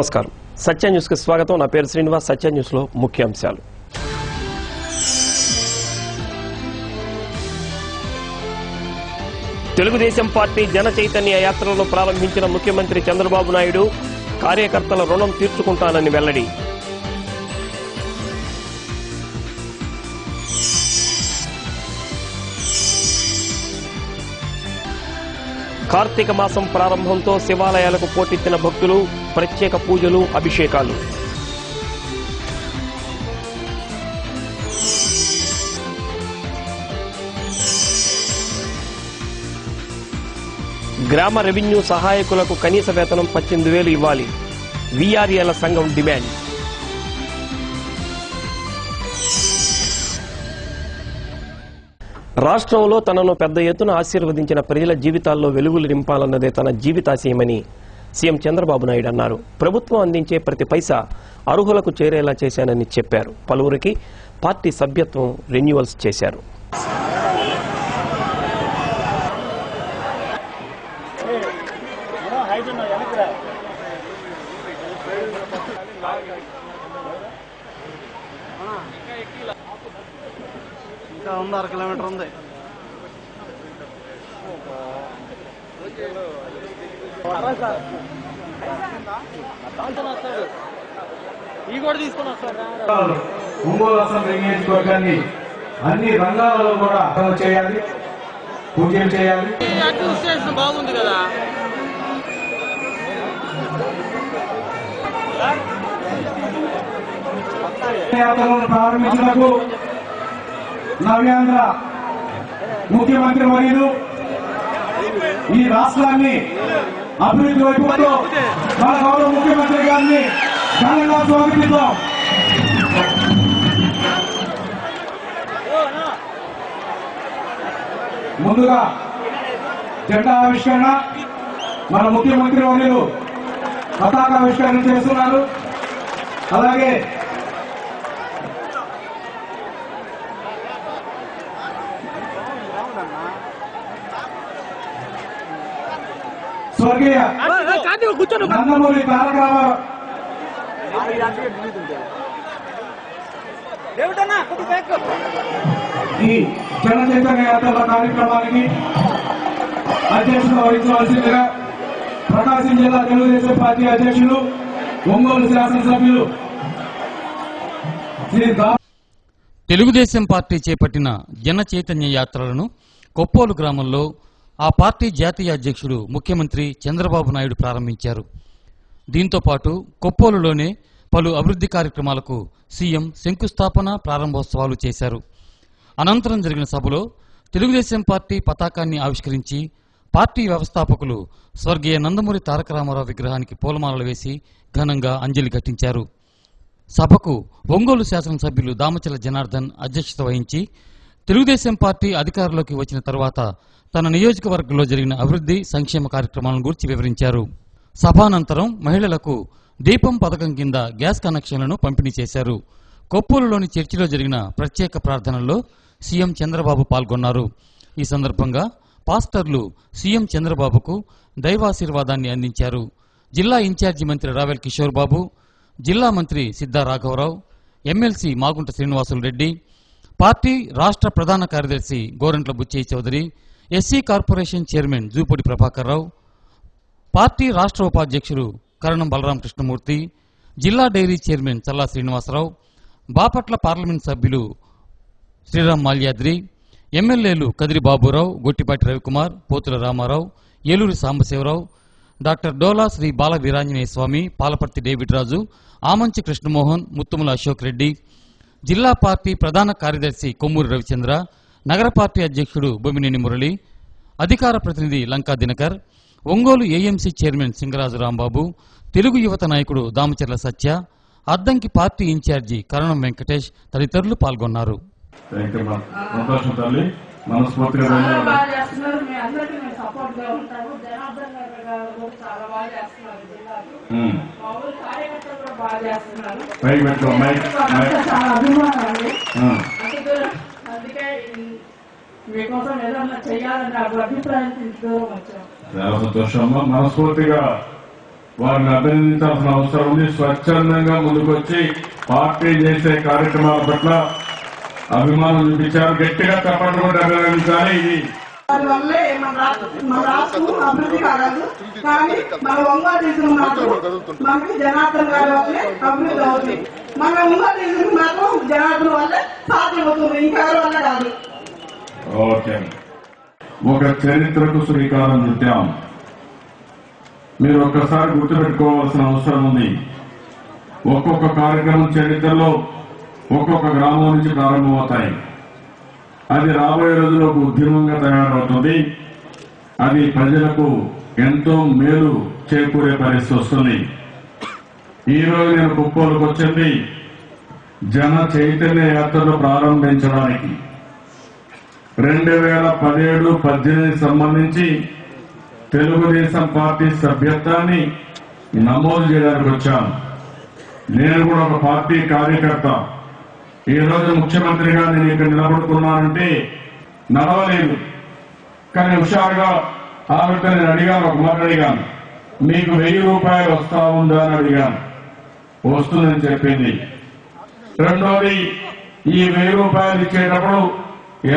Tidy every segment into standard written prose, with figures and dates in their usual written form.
నమస్కారం. సత్య న్యూస్ కి స్వాగతం. నా పేరు శ్రీనివాస్. సత్య న్యూస్ లో ముఖ్యాంశాలు. తెలుగుదేశం పార్టీ జన చైతన్య యాత్రలను ప్రారంభించిన ముఖ్యమంత్రి చంద్రబాబు నాయుడు కార్యకర్తల రుణం తీర్చుకుంటానని వెల్లడి. కార్తీక మాసం ప్రారంభంతో శివాలయాలకు పోటెత్తిన భక్తులు, ప్రత్యేక పూజలు, అభిషేకాలు. గ్రామ రెవెన్యూ సహాయకులకు కనీస వేతనం 18,000 ఇవ్వాలి. వీఆర్ఏల సంఘం డిమాండ్. రాష్ట్రంలో తనను పెద్ద ఎత్తున ఆశీర్వదించిన ప్రజల జీవితాల్లో వెలుగులు నింపాలన్నదే తన జీవితాశయమని సీఎం చంద్రబాబు నాయుడు అన్నారు. ప్రభుత్వం అందించే ప్రతి పైసా అర్హులకు చేరేలా చేశానని చెప్పారు. పలువురికి పార్టీ సభ్యత్వం రెన్యువల్స్ చేశారు. ఇంకా ఉంది, 1 కిలోమీటర్ ఉంది. ఒంగోలు అసెంబ్లీ నియోజకవర్గాన్ని అన్ని రంగాలలో కూడా అమలు చేయాలి, పూజలు చేయాలి. బాగుంది కదా. యాత్రలను ప్రారంభించినందుకు నవ్యాంధ్ర ముఖ్యమంత్రి వర్యులు ఈ రాష్ట్రాన్ని అభివృద్ధి వైపుతో మన గౌరవ ముఖ్యమంత్రి గారిని ఘనంగా స్వాగతిద్దాం. ముందుగా జెండా ఆవిష్కరణ మన ముఖ్యమంత్రి వర్యులు పతాకావిష్కరణ చేస్తున్నారు. అలాగే స్వర్గీయ నందమూరి తారక రామారావు ఈ జన చైతన్య యాత్రల కార్యక్రమానికి అధ్యక్షులు వహించవలసిందిగా ప్రకాశం జిల్లా తెలుగుదేశం పార్టీ అధ్యక్షులు, ఒంగోలు శాసనసభ్యులు శ్రీ తెలుగుదేశం పార్టీ చేపట్టిన జన చైతన్య యాత్రలను కొప్పోలు గ్రామంలో ఆ పార్టీ జాతీయ అధ్యక్షుడు ముఖ్యమంత్రి చంద్రబాబు నాయుడు ప్రారంభించారు. దీంతో పాటు కొప్పోలులోనే పలు అభివృద్ధి కార్యక్రమాలకు సీఎం శంకుస్థాపన, ప్రారంభోత్సవాలు చేశారు. అనంతరం జరిగిన సభలో తెలుగుదేశం పార్టీ పతాకాన్ని ఆవిష్కరించి పార్టీ వ్యవస్థాపకులు స్వర్గీయ నందమూరి తారక రామారావు విగ్రహానికి పూలమాలలు వేసి ఘనంగా అంజలి ఘటించారు. సభకు ఒంగోలు శాసనసభ్యులు దామచల జనార్దన్ అధ్యక్షత వహించి తెలుగుదేశం పార్టీ అధికారంలోకి వచ్చిన తర్వాత తన నియోజకవర్గంలో జరిగిన అభివృద్ధి, సంక్షేమ కార్యక్రమాలను గురించి వివరించారు. సభానంతరం మహిళలకు దీపం పథకం కింద గ్యాస్ కనెక్షన్లను పంపిణీ చేశారు. కొప్పూలులోని చర్చిలో జరిగిన ప్రత్యేక ప్రార్థనల్లో సీఎం చంద్రబాబు పాల్గొన్నారు. ఈ సందర్భంగా పాస్టర్లు సీఎం చంద్రబాబుకు దైవాశీర్వాదాన్ని అందించారు. జిల్లా ఇన్ఛార్జి మంత్రి రావెల్ కిషోర్ బాబు, జిల్లా మంత్రి సిద్ధా రాఘవరావు, ఎమ్మెల్సీ మాగుంట శ్రీనివాసులు రెడ్డి, పార్టీ రాష్ట్ర ప్రధాన కార్యదర్శి Gorantla Butchaiah Chowdary, SC corporation chairman Jupudi Prabhakar Rao, party రాష్ట్ర ఉపాధ్యక్షులు కరణం బలరాం కృష్ణమూర్తి, జిల్లా dairy chairman Challa Srinivasarao, Bapatla parliament సభ్యులు శ్రీరామ్ మాల్యాద్రి, ఎమ్మెల్యేలు కదిరి బాబురావు, గొట్టిపాటి రవికుమార్, పోతుల రామారావు, ఏలూరి సాంబశివరావు, డాక్టర్ డోలా శ్రీ బాల వీరాంజనేయ స్వామి, పాలపర్తి డేవిడ్ రాజు, ఆమంచి కృష్ణమోహన్, ముత్తుముల అశోక్ రెడ్డి, జిల్లా పార్టీ ప్రధాన కార్యదర్శి కొమ్మూరి రవిచంద్ర, నగర పార్టీ అధ్యక్షుడు బొమ్మినేని మురళి, అధికార ప్రతినిధి లంకా దినకర్, ఒంగోలు ఏఎంసీ చైర్మన్ సింగరాజు రాంబాబు, తెలుగు యువత నాయకుడు దామచర్ల సత్య, అద్దంకి పార్టీ ఇన్ఛార్జి కరణం వెంకటేష్ తదితరులు పాల్గొన్నారు. మీకోసం ఏదన్నా చేయాలని నాకు అభిప్రాయం తీసుకుని వచ్చాం. చాలా సంతోషం. మనస్ఫూర్తిగా వారిని అభినందించాల్సిన అవసరం ఉంది. స్వచ్ఛందంగా ముందుకొచ్చి పార్టీ చేసే కార్యక్రమాల పట్ల అభిమానం చూపించారు. గట్టిగా చప్పట్లు కూడా అభినందించాలి. ఇది దానివల్లే మన రాష్ట్రం అభివృద్ధి కాగలదు. కానీ మన ఒంగోలు డివిజన్ మాత్రం మనకి జనార్దన్ గారి వల్లే అభివృద్ధి అవుతుంది. మన ఒంగోలు డివిజన్ మాత్రం జనార్దన్ వల్లే సాధ్యమవుతుంది, ఇంకెవరి వల్ల కాదు. ఓకే, ఒక చరిత్రకు శ్రీకారం చుట్టాం. మీరు ఒక్కసారి గుర్తుపెట్టుకోవాల్సిన అవసరం ఉంది. ఒక్కొక్క కార్యక్రమం చరిత్రలో ఒక్కొక్క గ్రామం నుంచి ప్రారంభమవుతాయి. అది రాబోయే రోజుల్లో ఒక ఉద్యమంగా తయారవుతుంది. అది ప్రజలకు ఎంతో మేలు చేకూరే పరిస్థితి వస్తుంది. ఈ రోజు నేను కుప్పంలోకి వచ్చింది జన చైతన్య యాత్రను ప్రారంభించడానికి. 2017-18 సంబంధించి తెలుగుదేశం పార్టీ సభ్యత్వాన్ని నమోదు చేయడానికి వచ్చాను. నేను కూడా ఒక పార్టీ కార్యకర్త. ఈ రోజు ముఖ్యమంత్రిగా నేను ఇక్కడ నిలబడుతున్నానంటే నడవలేదు, కానీ హుషారుగా ఆవిడతో నేను అడిగాను. ఒక మాట అడిగాను, మీకు 1000 రూపాయలు వస్తా ఉందా అని అడిగాను. వస్తుందని చెప్పింది. రెండోది, ఈ 1000 రూపాయలు ఇచ్చేటప్పుడు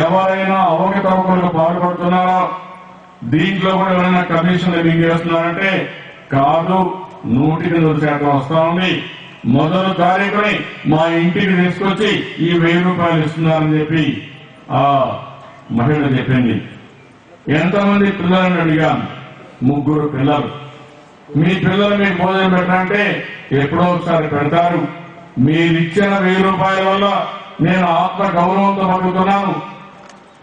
ఎవరైనా అవకతవకలకు పాల్పడుతున్నారా, దీంట్లో కూడా ఎవరైనా కమిషన్లు మింగేస్తున్నారంటే కాదు, 100% వస్తా ఉంది. మొదటి తారీఖుని మా ఇంటికి తీసుకొచ్చి ఈ 1000 రూపాయలు ఇస్తున్నారని చెప్పి ఆ మహిళ చెప్పింది. ఎంతమంది పిల్లలని అడిగాను. 3 పిల్లలు. మీ పిల్లలు మీకు భోజనం పెట్టాలంటే ఎప్పుడో ఒకసారి పెడతారు. మీరిచ్చిన 1000 రూపాయల వల్ల నేను ఆత్మ గౌరవంతో బతుకుతున్నాను.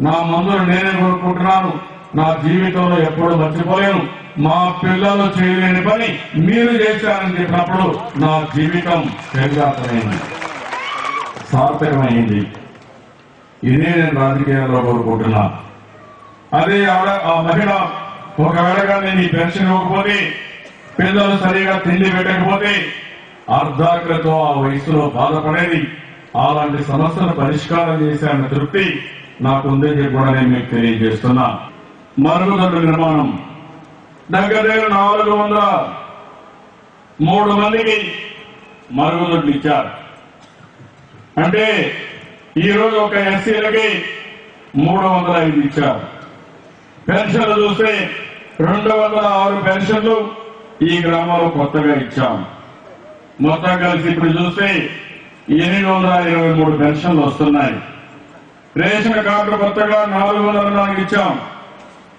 నా మందులు నేనే కోరుకుంటున్నాను. నా జీవితంలో ఎప్పుడూ మర్చిపోలేను. మా పిల్లలు చేయలేని పని మీరు చేశారని చెప్పినప్పుడు నా జీవితం పెరిగాతమైంది, సార్థకమైంది. ఇదే నేను రాజకీయాల్లో కోరుకుంటున్నా. అదే ఆ మహిళ ఒకవేళగా నేను ఈ పెన్షన్ ఇవ్వకపోతే, పిల్లలు సరిగా తిండి పెట్టకపోతే అర్ధాకలతో ఆ వయసులో బాధపడేది. అలాంటి సమస్యను పరిష్కారం చేశారన్న తృప్తి నాకుందని చెప్పి కూడా నేను మీకు తెలియజేస్తున్నా. మరుగుదొడ్ల నిర్మాణం దగ్గర 403 మందికి మరుగుదొడ్లు ఇచ్చారు. అంటే ఈరోజు ఒక ఎస్సీలకి 305 ఇచ్చారు. పెన్షన్లు చూస్తే 206 పెన్షన్లు ఈ గ్రామంలో కొత్తగా ఇచ్చాం. మొత్తం కలిసి ఇప్పుడు చూస్తే 823 పెన్షన్లు వస్తున్నాయి. రేషన్ కార్డు కొత్తగా 404 ఇచ్చాం.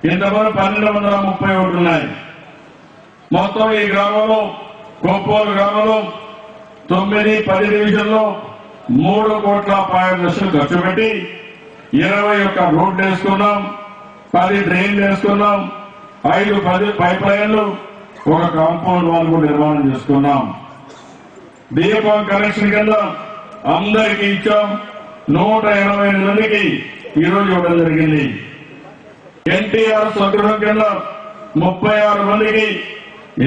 ఇంతవరకు 1231 ఉన్నాయి. మొత్తం ఈ గ్రామంలో, కొప్పోలు గ్రామంలో 9-10 డివిజన్లో 3,05,00,000 ఖర్చు పెట్టి 21 రోడ్లు వేసుకున్నాం, 10 డ్రైన్లు వేసుకున్నాం, 5-10 పైప్ లైన్లు, ఒక కాంపౌండ్ వాల్ కూడా నిర్మాణం చేసుకున్నాం. దీపం కనెక్షన్ కింద అందరికీ ఇచ్చాం. 188 మందికి ఈరోజు ఇవ్వడం జరిగింది. ఎన్టీఆర్ స్వగృహం కింద 36 మందికి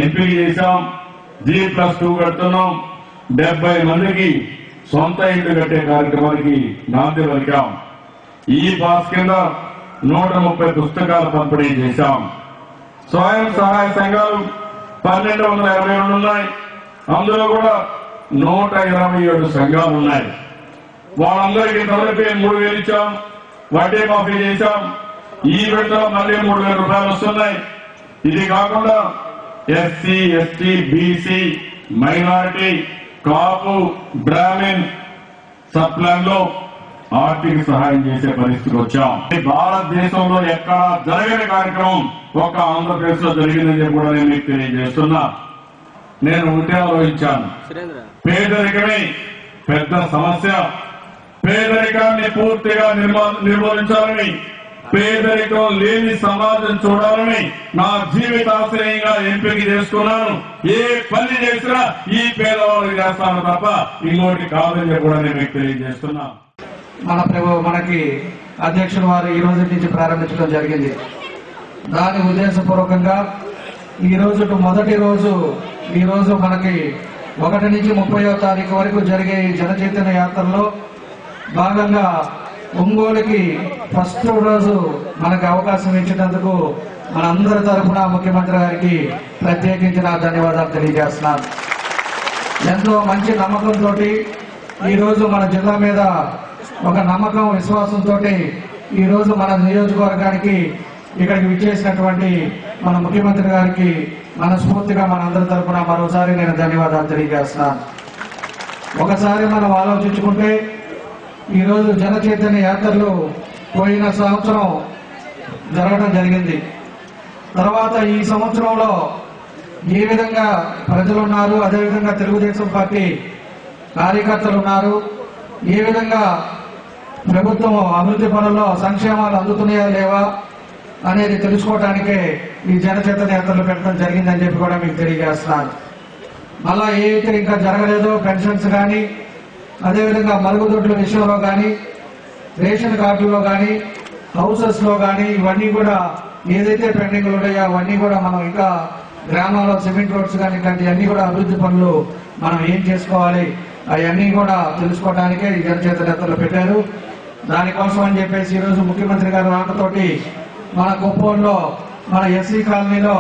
ఎంపిక చేశాం. G+2 కడుతున్నాం. 70 మందికి సొంత ఇల్లు కట్టే కార్యక్రమానికి నాంది పలికాం. ఈ పాస్ కింద 130 పుస్తకాలు పంపిణీ చేశాం. స్వయం సహాయ సంఘాలు 1222 ఉన్నాయి. అందులో కూడా 127 సంఘాలు ఉన్నాయి. వాళ్ళందరికీ తొలగితే 3,000 ఇచ్చాం. వడ్డీ మాఫీ చేశాం. ఈ విడతలో మళ్లీ 3,000 రూపాయలు వస్తున్నాయి. ఇది కాకుండా ఎస్సీ, ఎస్టీ, బీసీ, మైనారిటీ, కాపు, బ్రాహ్మిన్ సప్లాన్ లో ఆర్థిక సహాయం చేసే పరిస్థితికి వచ్చాం. భారతదేశంలో ఎక్కడా జరగని కార్యక్రమం ఒక ఆంధ్రప్రదేశ్ లో జరిగిందని కూడా నేను మీకు తెలియజేస్తున్నా. నేను ఒకటే ఆలోచించాను, పేదరికమే పెద్ద సమస్య. పేదరికాన్ని పూర్తిగా నిర్మూలించాలని, పేదరికం లేని సమాజం చూడాలని నా జీవితాశ్రయంగా ఎంపిక చేసుకున్నాను. ఏ పని చేసినా ఈ పేదవాళ్ళకి చేస్తాను తప్ప ఇంకోటి కాదని కూడా నేను మీకు తెలియజేస్తున్నా. మనకి అధ్యక్షుల వారు ఈ రోజు నుంచి ప్రారంభించడం జరిగింది. దాని ఉద్దేశపూర్వకంగా ఈ రోజు మొదటి రోజు, ఈ రోజు మనకి 1 నుంచి 30వ తారీఖు వరకు జరిగే ఈ జన చైతన్య యాత్రలో భాగంగా ఒంగోలుకి ఫస్ట్ రోజు మనకు అవకాశం ఇచ్చినందుకు మనందరి తరఫున ముఖ్యమంత్రి గారికి ప్రత్యేకించిన ధన్యవాదాలు తెలియజేస్తున్నాను. ఎంతో మంచి నమ్మకంతో ఈరోజు మన జిల్లా మీద ఒక నమ్మకం విశ్వాసంతో ఈరోజు మన నియోజకవర్గానికి ఇక్కడికి విచ్చేసినటువంటి మన ముఖ్యమంత్రి గారికి మనస్ఫూర్తిగా మనందరి తరఫున మరోసారి నేను ధన్యవాదాలు తెలియజేస్తున్నాను. ఒకసారి మనం ఆలోచించుకుంటే ఈరోజు జన చైతన్య యాత్రలు పోయిన సంవత్సరం జరగడం జరిగింది. తర్వాత ఈ సంవత్సరంలో ఏ విధంగా ప్రజలు ఉన్నారు, అదేవిధంగా తెలుగుదేశం పార్టీ కార్యకర్తలు ఉన్నారు, ఏ విధంగా ప్రభుత్వం అభివృద్ధి పనుల్లో సంక్షేమాలు అందుతున్నాయా లేవా అనేది తెలుసుకోవడానికే ఈ జన చైతన్య యాత్రలు పెట్టడం జరిగిందని చెప్పి కూడా మీకు తెలియజేస్తున్నాను. మళ్ళా ఏదైతే ఇంకా జరగలేదో పెన్షన్స్ కానీ, అదేవిధంగా మరుగుదొడ్ల విషయంలో కానీ, రేషన్ కార్డుల్లో కానీ, హౌసెస్ లో కానీ ఇవన్నీ కూడా ఏదైతే పెండింగ్లు ఉన్నాయో అవన్నీ కూడా మనం ఇంకా గ్రామాల్లో సిమెంట్ రోడ్స్ కానీ ఇట్లాంటివన్నీ కూడా అభివృద్ధి పనులు మనం ఏం చేసుకోవాలి అవన్నీ కూడా తెలుసుకోవడానికే ఈ జన చైతన్య యాత్రలు పెట్టారు. దానికోసం అని చెప్పేసి ఈరోజు ముఖ్యమంత్రి గారు రాకతోటి మన కుప్పంలో మన ఎస్సీ కాలనీలో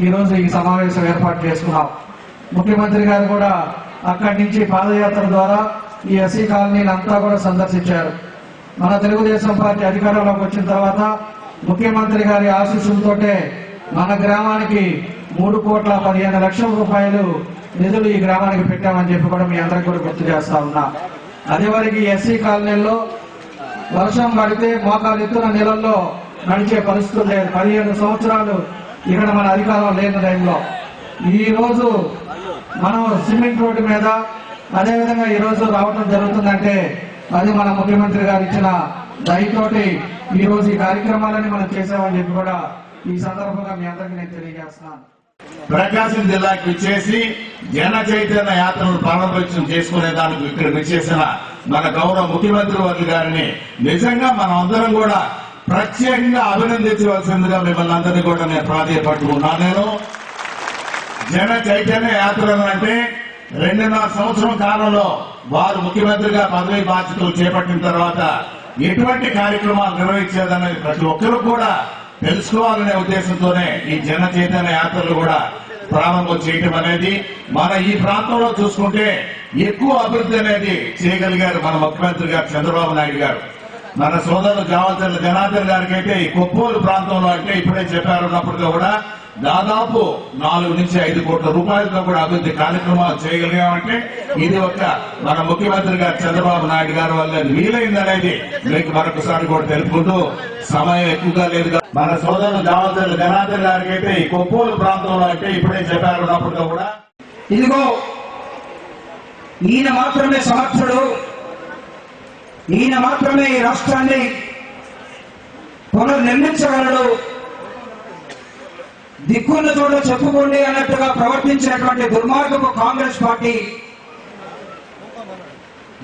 ఈరోజు ఈ సమావేశం ఏర్పాటు చేసుకున్నాం. ముఖ్యమంత్రి గారు కూడా అక్కడి నుంచి పాదయాత్ర ద్వారా ఈ ఎస్సీ కాలనీని అంతా కూడా సందర్శించారు. మన తెలుగుదేశం పార్టీ అధికారంలోకి వచ్చిన తర్వాత ముఖ్యమంత్రి గారి ఆశీస్సులతోటే మన గ్రామానికి 3,15,00,000 రూపాయలు నిధులు ఈ గ్రామానికి పెట్టామని చెప్పి కూడా మీ అందరికీ కూడా గుర్తు చేస్తా ఉన్నా. అదే వరకు ఎస్సీ కాలనీల్లో వర్షం పడితే మోకాలు ఎత్తున నీళ్ళల్లో నడిచే పరిస్థితులు లేదు. 15 సంవత్సరాలు ఇక్కడ మన అధికారం లేని టైంలో ఈ రోజు మనం సిమెంట్ రోడ్డు మీద అదేవిధంగా ఈ రోజు రావడం జరుగుతుందంటే అది మన ముఖ్యమంత్రి గారు ఇచ్చిన దయతోటి ఈ రోజు ఈ కార్యక్రమాలని మనం చేసామని చెప్పి కూడా ఈ సందర్భంగా మీ అందరికీ నేను తెలియజేస్తున్నాను. ప్రకాశం జిల్లాకి విచ్చేసి జన చైతన్య యాత్రను ప్రారంభోత్సవం చేసుకునే దానికి ఇక్కడ విచ్చేసిన మన గౌరవ ముఖ్యమంత్రి వర్యులు గారిని నిజంగా మనం అందరం కూడా ప్రత్యేకంగా అభినందించవలసిందిగా మిమ్మల్ని అందరినీ కూడా నేను ప్రాధాన్యపట్టుకున్నాను. నేను జన చైతన్య యాత్ర అంటే 2.5 సంవత్సరం కాలంలో వారు ముఖ్యమంత్రిగా పదవి బాధ్యతలు చేపట్టిన తర్వాత ఎటువంటి కార్యక్రమాలు నిర్వహించేదనేది ప్రతి ఒక్కరూ కూడా తెలుసుకోవాలనే ఉద్దేశంతోనే ఈ జన చైతన్య యాత్రలు కూడా ప్రారంభం చేయటం అనేది మన ఈ ప్రాంతంలో చూసుకుంటే ఎక్కువ అభివృద్ధి అనేది చేయగలిగారు మన ముఖ్యమంత్రి గారు చంద్రబాబు నాయుడు గారు. మన సోదరులు జావల్చర్ల జనార్దన్ గారికి అయితే ఈ కొప్పోలు ప్రాంతంలో అంటే ఇప్పుడే చెప్పారున్నప్పటికీ కూడా దాదాపు 4 నుంచి 5 కోట్ల రూపాయలతో కూడా అభివృద్ధి కార్యక్రమాలు చేయగలిగామంటే ఇది ఒక మన ముఖ్యమంత్రి గారు చంద్రబాబు నాయుడు గారి వల్ల వీలైందనేది మీకు మరొకసారి కూడా తెలుపుకుంటూ సమయం ఎక్కువగా లేదు. మన సోదరులు జావల్చర్ల జనార్దన్ గారికి అయితే ఈ కొప్పోలు ప్రాంతంలో అంటే ఇప్పుడే చెప్పారున్నప్పటికీ కూడా ఇదిగో ఈయన మాత్రమే సమర్థుడు, ఈయన మాత్రమే ఈ రాష్ట్రాన్ని పునర్నిర్మించగలడు, దిక్కున్న చోట చెప్పుకోండి అన్నట్టుగా ప్రవర్తించినటువంటి దుర్మార్గపు కాంగ్రెస్ పార్టీ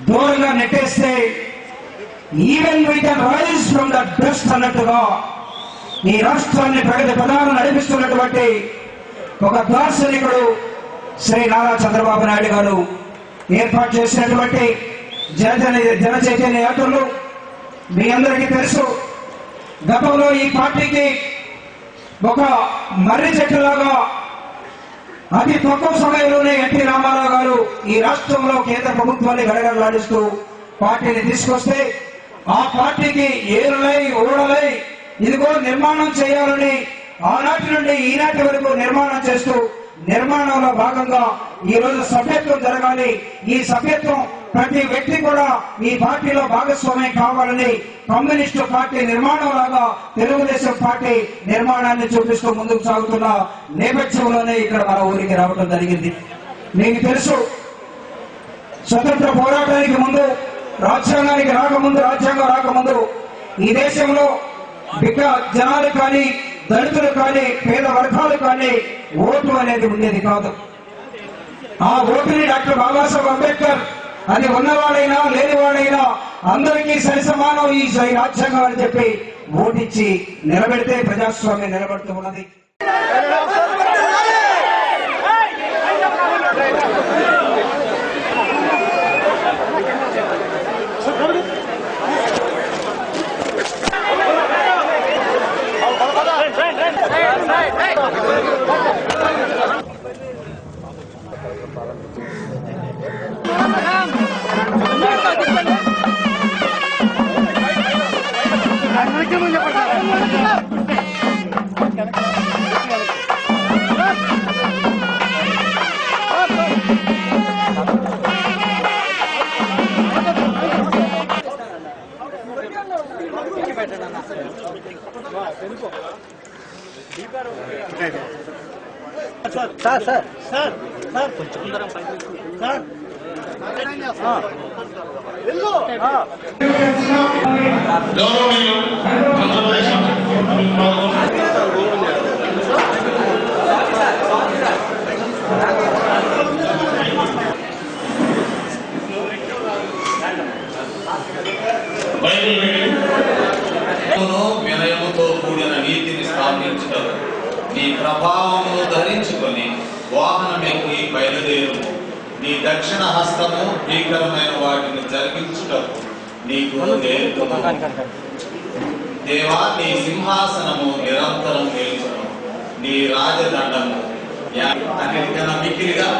దూరంగా నెట్టేస్తే even we can rise from the dust అన్నట్టుగా ఈ రాష్ట్రాన్ని ప్రగతి ప్రధానం నడిపిస్తున్నటువంటి ఒక దార్శనికుడు శ్రీ నారా చంద్రబాబు నాయుడు గారు ఏర్పాటు చేసినటువంటి జన చైతన్య యాత్రలు మీ అందరికీ తెలుసు. గతంలో ఈ పార్టీకి ఒక మర్రి చెట్టులాగా అతి తక్కువ సమయంలోనే ఎన్టీ రామారావు గారు ఈ రాష్ట్రంలో కేంద్ర ప్రభుత్వాన్ని గడగడలాడిస్తూ పార్టీని తీసుకొస్తే ఆ పార్టీకి ఏరులై ఓడలై ఇదిగో నిర్మాణం చేయాలని ఆనాటి నుండి ఈనాటి వరకు నిర్మాణం చేస్తూ నిర్మాణంలో భాగంగా ఈ రోజు సభ్యత్వం జరగాలి. ఈ సభ్యత్వం ప్రతి వ్యక్తి కూడా ఈ పార్టీలో భాగస్వామ్యం కావాలని కమ్యూనిస్టు పార్టీ నిర్మాణం లాగా తెలుగుదేశం పార్టీ నిర్మాణాన్ని చూపిస్తూ ముందుకు సాగుతున్న నేపథ్యంలోనే ఇక్కడ మన ఊరికి రావడం జరిగింది. మీకు తెలుసు, స్వతంత్ర పోరాటానికి ముందు, రాజ్యాంగం రాకముందు ఈ దేశంలో బిడ్డ జనాలు కానీ, దళితులు కానీ, పేద వర్గాలు కానీ ఓటు అనేది ఉండేది కాదు. ఆ ఓటుని డాక్టర్ బాబాసాహెబ్ అంబేద్కర్ అది ఉన్నవాడైనా లేనివాడైనా అందరికీ సరిసమానం ఈ రాజ్యాంగం అని చెప్పి ఓటిచ్చి నిలబెడితే ప్రజాస్వామ్యం నిలబడుతూ ఉన్నది. వినయముతో కూడిన నీతిని స్థాపించడం నీ ప్రభావమును ధరించుకొని వాహనమెక్కి బయలుదేరు. నీ దక్షిణ హస్తము భీకరమైన వాటిని జరిగించుటకు నీకు నేర్పును. దేవా, నీ సింహాసనము నిరంతరం నిలుచును, నీ రాజదండము అన్నిటికన్నా మిక్కిలిగా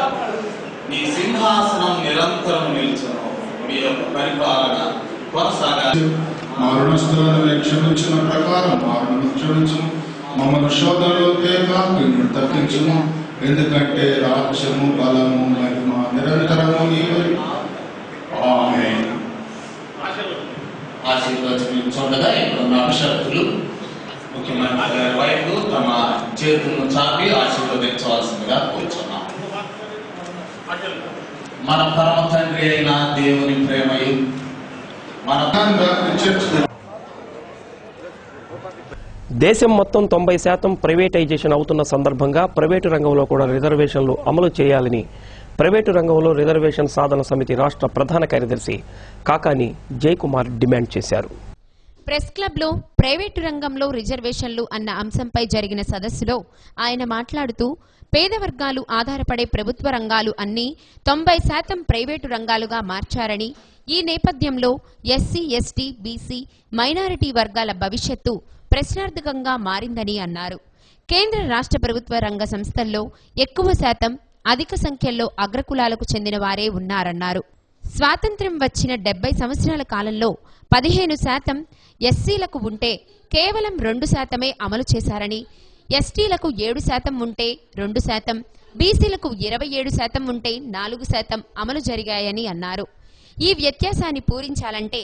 నీ సింహాసనం నిరంతరం నిలుచును. మీ యొక్క పరిపాలన కొనసాగాలి. మా రుణస్థులను క్షమించిన ప్రకారం వారిని క్షమించును. మమ్మల్ని శోధనలో తేకాకును తప్పించును. ఎందుకంటే రాజ్యము, బలము, మహిమ నిరంతరము నీవే. ఆమేన్. ఆశీర్వచనం చూడగా ఇప్పుడున్న అభిషక్తులు ముఖ్యమంత్రి గారి వైపు తమ చేతులను చాపి ఆశీర్వదించవలసిందిగా కూర్చున్నాం. మన పరమ తండ్రి అయిన దేవుని ప్రేమయు మన దేశం మొత్తం 90% ప్రైవేటైజేషన్ అవుతున్న సందర్భంగా ప్రైవేటు రంగంలో కూడా రిజర్వేషన్లు అమలు చేయాలని ప్రైవేటు రంగంలో రిజర్వేషన్ సాధన సమితి రాష్ట్ర ప్రధాన కార్యదర్శి కాకాని జయకుమార్ డిమాండ్ చేశారు. ప్రెస్ క్లబ్లో ప్రైవేటు రంగంలో రిజర్వేషన్లు అన్న అంశంపై జరిగిన సదస్సులో ఆయన మాట్లాడుతూ పేద వర్గాలు ఆధారపడే ప్రభుత్వ రంగాలు అన్నీ 90% ప్రైవేటు రంగాలుగా మార్చారని, ఈ నేపథ్యంలో ఎస్సీ, ఎస్టీ, బీసీ, మైనారిటీ వర్గాల భవిష్యత్తు ప్రశ్నార్థకంగా మారిందని అన్నారు. కేంద్ర రాష్ట్ర ప్రభుత్వ రంగ సంస్థల్లో ఎక్కువ శాతం అధిక సంఖ్యలో అగ్రకులాలకు చెందిన వారే ఉన్నారన్నారు. స్వాతంత్ర్యం వచ్చిన 70 సంవత్సరాల కాలంలో 15% ఎస్సీలకు ఉంటే కేవలం 2% అమలు చేశారని, ఎస్టీలకు 7% ఉంటే 2%, బీసీలకు 27% ఉంటే 4% అమలు జరిగాయని అన్నారు. ఈ వ్యత్యాసాన్ని పూరించాలంటే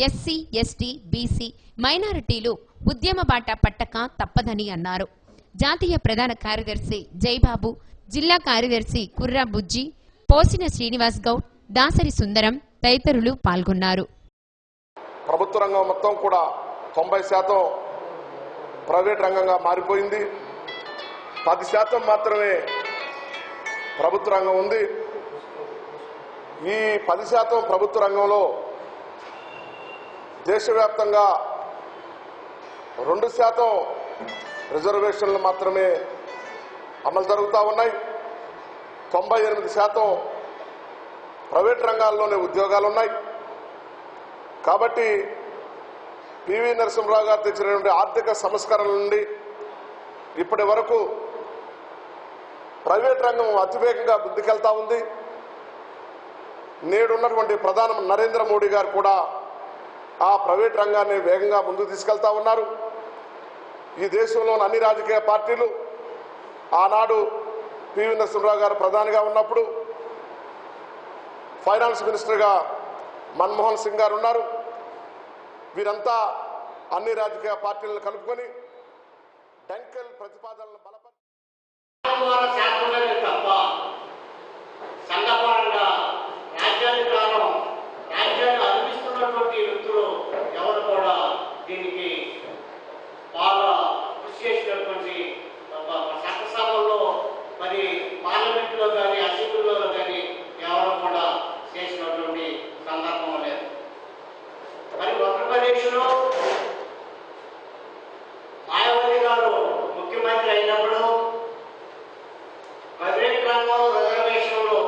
ఎస్సీ, ఎస్టీ, బీసీ, మైనారిటీలు ఉద్యమ బాట పట్టక తప్పదని అన్నారు. జాతీయ ప్రధాన కార్యదర్శి జైబాబు, జిల్లా కార్యదర్శి కుర్రా బుజ్జి, పోసిన శ్రీనివాస్ గౌడ్, దాసరి సుందరం తదితరులు పాల్గొన్నారు. ప్రభుత్వ రంగం మొత్తం కూడా 90% ప్రైవేట్ రంగంగా మారిపోయింది. 10% మాత్రమే ప్రభుత్వ రంగం ఉంది. ఈ 10% ప్రభుత్వ రంగంలో దేశవ్యాప్తంగా 2% రిజర్వేషన్లు మాత్రమే అమలు జరుగుతూ ఉన్నాయి. 98% ప్రైవేట్ రంగాల్లోనే ఉద్యోగాలున్నాయి. కాబట్టి పివి నరసింహరావు గారు తెచ్చినటువంటి ఆర్థిక సంస్కరణల నుండి ఇప్పటి వరకు ప్రైవేట్ రంగం అతివేగంగా ముందుకెళ్తా ఉంది. నేడున్నటువంటి ప్రధాని నరేంద్ర మోడీ గారు కూడా ఆ ప్రైవేట్ రంగాన్ని వేగంగా ముందుకు తీసుకెళ్తా ఉన్నారు. ఈ దేశంలోని అన్ని రాజకీయ పార్టీలు ఆనాడు పివి నరసింహరావు గారు ప్రధానిగా ఉన్నప్పుడు ఫైనాన్స్ మినిస్టర్గా మన్మోహన్ సింగ్ గారు ఉన్నారు. వీరంతా అన్ని రాజకీయ పార్టీలను కలుపుకొని డంకెల్ ప్రతిపాదనలను తప్ప సంఘపరంగా రాజ్యాధికారం రాజ్యాన్ని అందిస్తున్నటువంటి వ్యక్తులు ఎవరు కూడా దీనికి బాగా కృషి చేసినటువంటి చట్టసభల్లో మరి పార్లమెంట్లో కానీ అసెంబ్లీలో కానీ ఎవరు కూడా చేసినటువంటి సందర్భం లేదు. మరి ఉత్తరప్రదేశ్లో మాయావతి గారు ముఖ్యమంత్రి అయినప్పుడు ప్రైవేట్ రంగంలో రిజర్వేషన్లు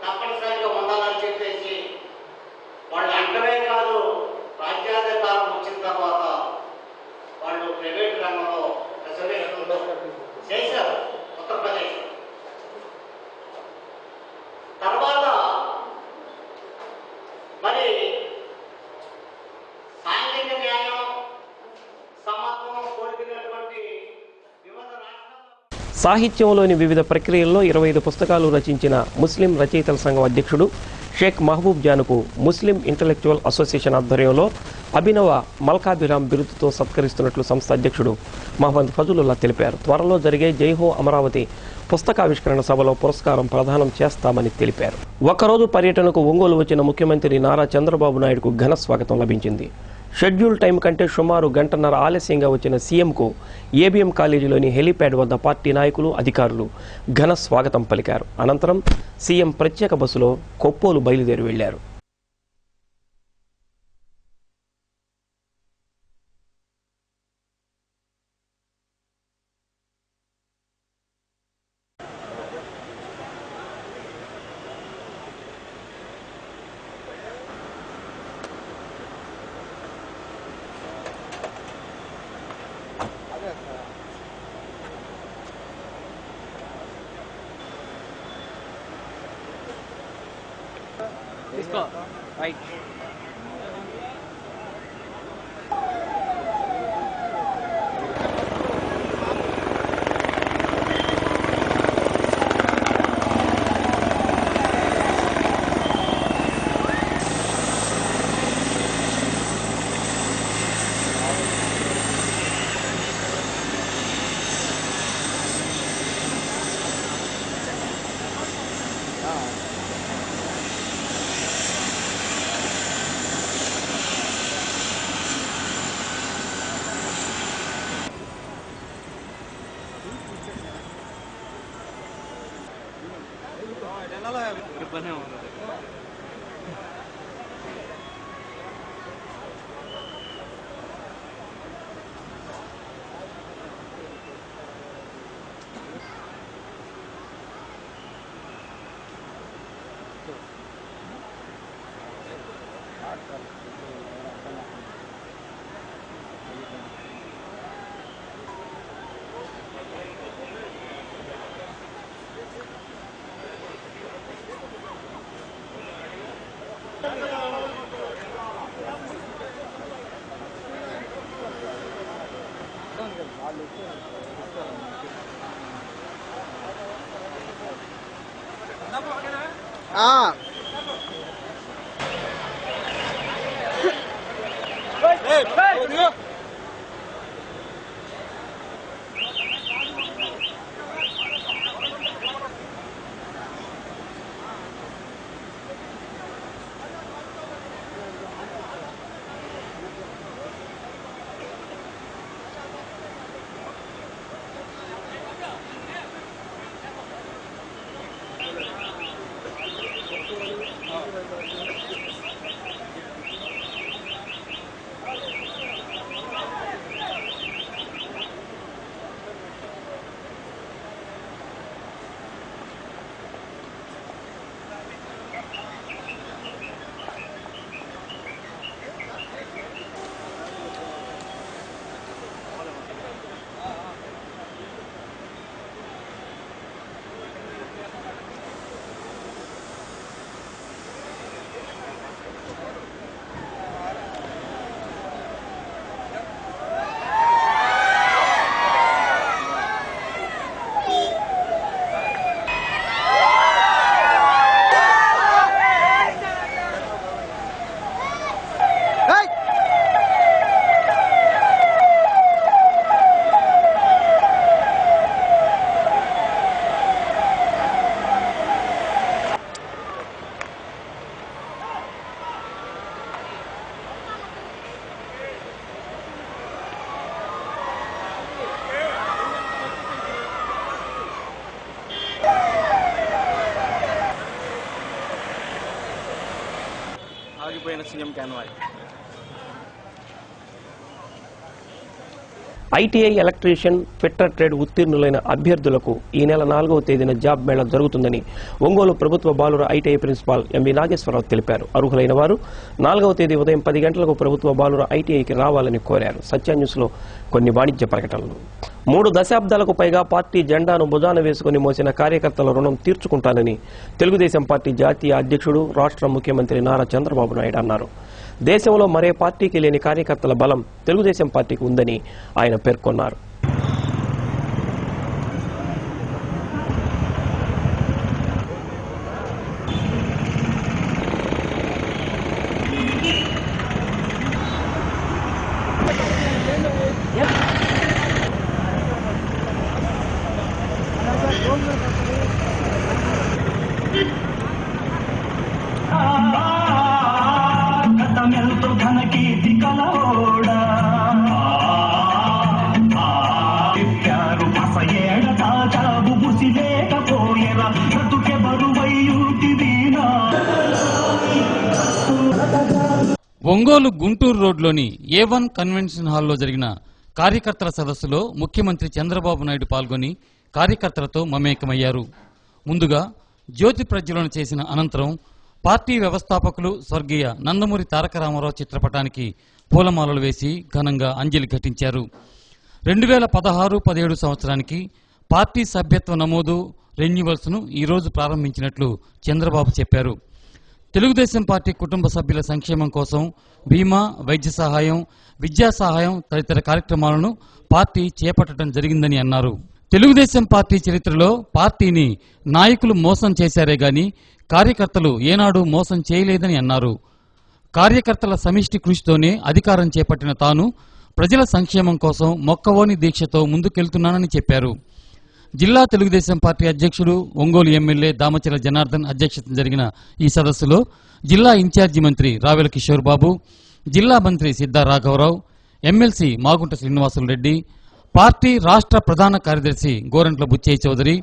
తప్పనిసరిగా ఉండాలని చెప్పేసి వాళ్ళు అంటమే కాదు, రాజ్యాధికారం వచ్చిన తర్వాత వాళ్ళు ప్రైవేట్ రంగంలో రిజర్వేషన్లు చేశారు ఉత్తరప్రదేశ్. తర్వాత మరి సాంఘిక న్యాయం సమత్వం సాహిత్యంలోని వివిధ ప్రక్రియల్లో 25 పుస్తకాలు రచించిన ముస్లిం రచయితల సంఘం అధ్యక్షుడు షేక్ మహబూబ్ జానుకు ముస్లిం ఇంటలెక్చువల్ అసోసియేషన్ ఆధ్వర్యంలో అభినవ మల్కాభిరామ్ బిరుదుతో సత్కరిస్తున్నట్లు సంస్థ అధ్యక్షుడు మహమ్మద్ ఫజలుల్లా తెలిపారు. త్వరలో జరిగే జైహో అమరావతి పుస్తకావిష్కరణ సభలో పురస్కారం ప్రదానం చేస్తామని తెలిపారు. ఒకరోజు పర్యటనకు ఒంగోలు వచ్చిన ముఖ్యమంత్రి నారా చంద్రబాబు నాయుడుకు ఘన స్వాగతం లభించింది. షెడ్యూల్ టైం కంటే సుమారు గంటన్నర ఆలస్యంగా వచ్చిన సీఎంకు ఏబీఎం కాలేజీలోని హెలీప్యాడ్ వద్ద పార్టీ నాయకులు, అధికారులు ఘన స్వాగతం పలికారు. అనంతరం సీఎం ప్రత్యేక బస్సులో కొప్పోలు బయలుదేరి వెళ్లారు. రైట్. ఆగిపోయిన CM convoy. ITI electrician, fitter trade ఉత్తీర్ణులైన అభ్యర్థులకు ఈ నెల 4వ తేదీన జాబ్ మేళా జరుగుతుందని ఒంగోలు ప్రభుత్వ బాలుర ఐటీఐ ప్రిన్సిపాల్ ఎంవి నాగేశ్వరరావు తెలిపారు. అర్హులైన వారు 4వ తేదీ ఉదయం 10 గంటలకు ప్రభుత్వ బాలుర ఐటీఐకి రావాలని కోరారు. సత్య న్యూస్ లో కొన్ని వాణిజ్య ప్రకటనలు. 3 దశాబ్దాలకు పైగా పార్టీ జెండాను భుజాన వేసుకుని మోసిన కార్యకర్తల రుణం తీర్చుకుంటానని తెలుగుదేశం పార్టీ జాతీయ అధ్యక్షుడు, రాష్ట్ర ముఖ్యమంత్రి నారా చంద్రబాబు నాయుడు అన్నారు. దేశంలో మరే పార్టీకి లేని కార్యకర్తల బలం తెలుగుదేశం పార్టీకి ఉందని ఆయన పేర్కొన్నారు. ఒంగోలు గుంటూరు రోడ్లోని A1 కన్వెన్షన్ హాల్లో జరిగిన కార్యకర్తల సదస్సులో ముఖ్యమంత్రి చంద్రబాబు నాయుడు పాల్గొని కార్యకర్తలతో మమేకమయ్యారు. ముందుగా జ్యోతి ప్రజ్వలన చేసిన అనంతరం పార్టీ వ్యవస్థాపకులు స్వర్గీయ నందమూరి తారక రామారావు చిత్రపటానికి పూలమాలలు వేసి ఘనంగా అంజలి ఘటించారు. 2016-17 సంవత్సరానికి పార్టీ సభ్యత్వ నమోదు రెన్యువల్స్ ను ఈ రోజు ప్రారంభించినట్లు చంద్రబాబు చెప్పారు. తెలుగుదేశం పార్టీ కుటుంబ సభ్యుల సంక్షేమం కోసం బీమా, వైద్య సహాయం, విద్యా సహాయం తదితర కార్యక్రమాలను పార్టీ చేపట్టడం జరిగిందని అన్నారు. తెలుగుదేశం పార్టీ చరిత్రలో పార్టీని నాయకులు మోసం చేశారే గాని కార్యకర్తలు ఏనాడు మోసం చేయలేదని అన్నారు. కార్యకర్తల సమిష్టి కృషితోనే అధికారం చేపట్టిన తాను ప్రజల సంక్షేమం కోసం మొక్కవోని దీక్షతో ముందుకెళ్తున్నానని చెప్పారు. జిల్లా తెలుగుదేశం పార్టీ అధ్యక్షుడు, ఒంగోలు ఎమ్మెల్యే దామచర్ల జనార్దన్ అధ్యక్షతన జరిగిన ఈ సదస్సులో జిల్లా ఇన్ఛార్జి మంత్రి రావెల కిషోర్ బాబు, జిల్లా మంత్రి సిద్ధా రాఘవరావు, ఎమ్మెల్సీ మాగుంట శ్రీనివాసులు రెడ్డి, పార్టీ రాష్ట్ర ప్రధాన కార్యదర్శి Gorantla Butchaiah Chowdary,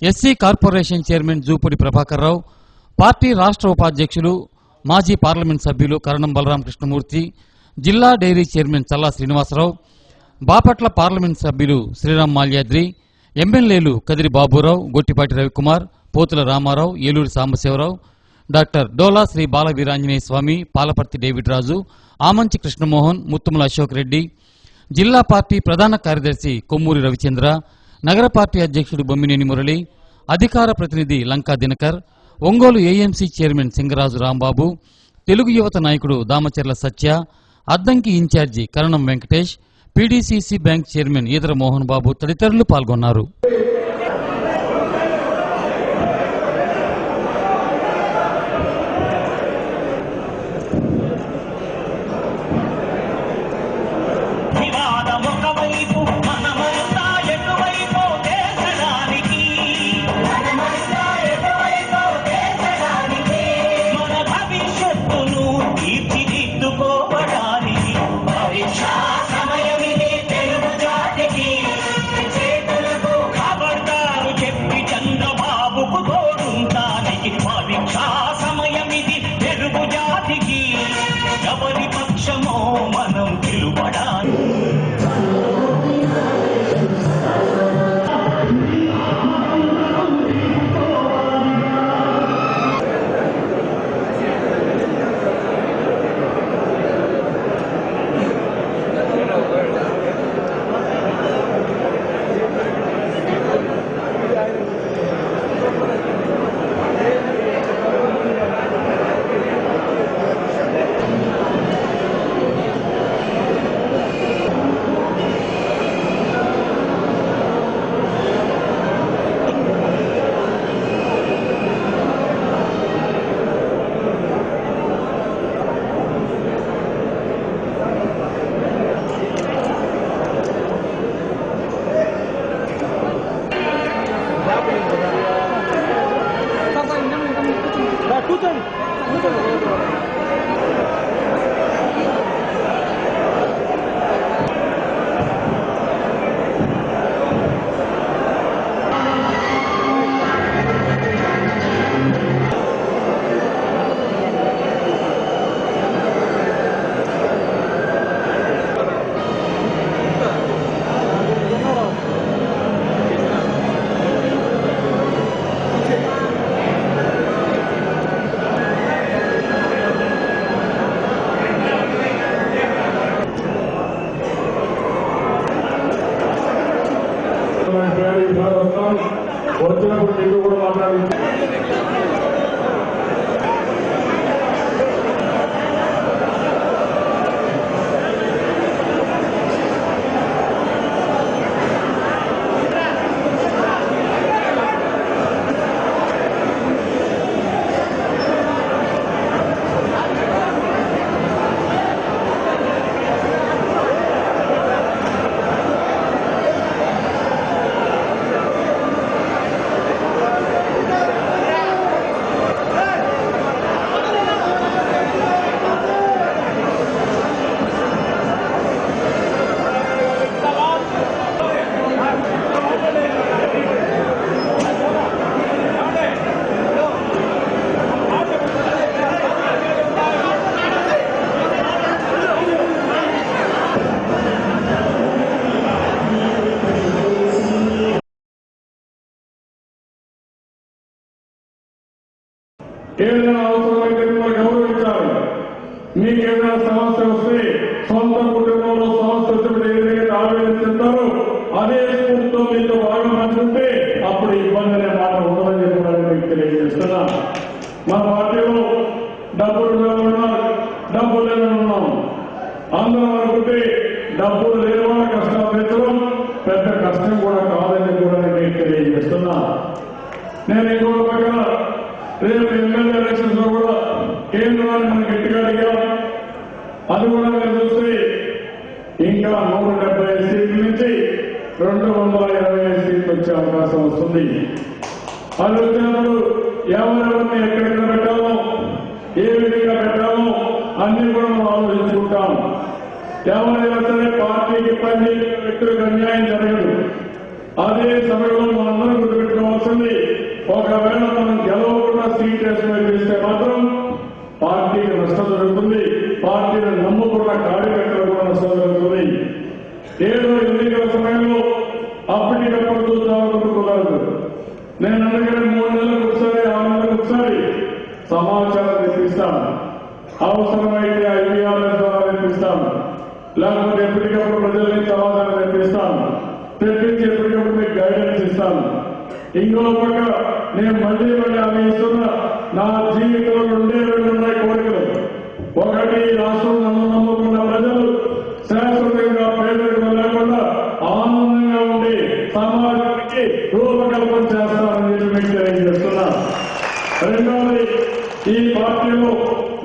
SC corporation chairman Jupudi Prabhakar Rao, party రాష్ట్ర ఉపాధ్యక్షులు మాజీ పార్లమెంట్ సభ్యులు కరణం బలరాం కృష్ణమూర్తి, జిల్లా dairy chairman Challa Srinivasarao, Bapatla parliament సభ్యులు శ్రీరామ్ మాల్యాద్రి, ఎమ్మెల్యేలు కదిరి బాబురావు, గొట్టిపాటి రవికుమార్, పోతుల రామారావు, ఏలూరి సాంబశివరావు, డాక్టర్ డోలా శ్రీ బాలవీరాంజనేయ స్వామి, పాలపర్తి డేవిడ్ రాజు, ఆమంచి కృష్ణమోహన్, ముత్తుముల అశోక్ రెడ్డి, జిల్లా పార్టీ ప్రధాన కార్యదర్శి కొమ్మూరి రవిచంద్ర, నగర పార్టీ అధ్యక్షుడు బొమ్మినేని మురళి, అధికార ప్రతినిధి లంకా దినకర్, ఒంగోలు ఏఎంసీ చైర్మన్ సింగరాజు రాంబాబు, తెలుగు యువత నాయకుడు Damacharla Satya, Addanki incharge Karanam Venkatesh, PDCC bank chairman Edara Mohan Babu తదితరులు పాల్గొన్నారు. ఏదైనా అవసరమైతే మిమ్మల్ని గౌరవించాలి. మీకు ఏదైనా సమస్య వస్తే సొంత కుటుంబంలో సమస్య వచ్చినప్పుడు ఏదైతే ఆవేదన చెందారో అదే స్ఫూర్తితో మీతో బాగా పంచుకుంటే అప్పుడు ఇబ్బంది అనే మాట ఉండదని చెప్పడానికి మీకు తెలియజేస్తున్నా. మా పార్టీలో డబ్బులు ఉన్నారు, డబ్బులు లేని ఉన్నాం. అందరం అనుకుంటే డబ్బులు లేని వాళ్ళ కష్టాలు పెంచడం పెద్ద కష్టం కూడా కాదని కూడా మీకు తెలియజేస్తున్నా. నేను ఇంకొక పక్కన రేపు ఎమ్మెల్యే ఎలక్షన్స్ లో కూడా కేంద్రాన్ని మనం గట్టిగా అడిగాం. అది కూడా మీరు చూస్తే ఇంకా 175 సీట్ల నుంచి 225 సీట్లు వచ్చే అవకాశం వస్తుంది. అది వచ్చినప్పుడు ఎవరెవరిని ఎక్కడెక్కడ పెట్టాలో, ఏ విధంగా పెట్టాలో అన్ని కూడా మనం ఆలోచించుకుంటాం. ఎవరైనా సరే పార్టీకి పని వ్యక్తులకు అన్యాయం జరగదు. అదే సమయంలో మనందరం గుర్తుపెట్టుకోవాల్సింది, ఒకవేళ మనం గెలవకుండా సీట్ వేస్తే మాత్రం పార్టీకి నష్టం జరుగుతుంది. పార్టీని నమ్ముకున్న కార్యకర్తలు కూడా నష్టం జరుగుతుంది. ఏదో ఎన్నికల సమయంలో అప్పటికప్పుడు చూద్దామనుకోలేదు. నేను అందుకని 3 నెలలకు ఒకసారి 6 నెలలకు ఒకసారి సమాచారం తెప్పిస్తాను. అవసరమైతే IPRS ద్వారా తెప్పిస్తాను, లేకపోతే ఎప్పటికప్పుడు ప్రజల నుంచి సమాచారం తెప్పిస్తాను. తెప్పించి ఎప్పటికప్పుడు మీకు గైడెన్స్ ఇస్తాను. ఇంకో పక్క నేను మళ్ళీ హామీ ఇస్తున్నా, నా జీవితంలో 2 ఉన్నాయి కోరికలు. ఒకటి, రాష్ట్రం నన్ను నమ్ముకున్న ప్రజలు శాశ్వతంగా పేదరికం లేకుండా ఆనందంగా ఉండి సమాజానికి రూపకల్పన చేస్తానని మీకు తెలియజేస్తున్నా. రెండవది, ఈ పార్టీలో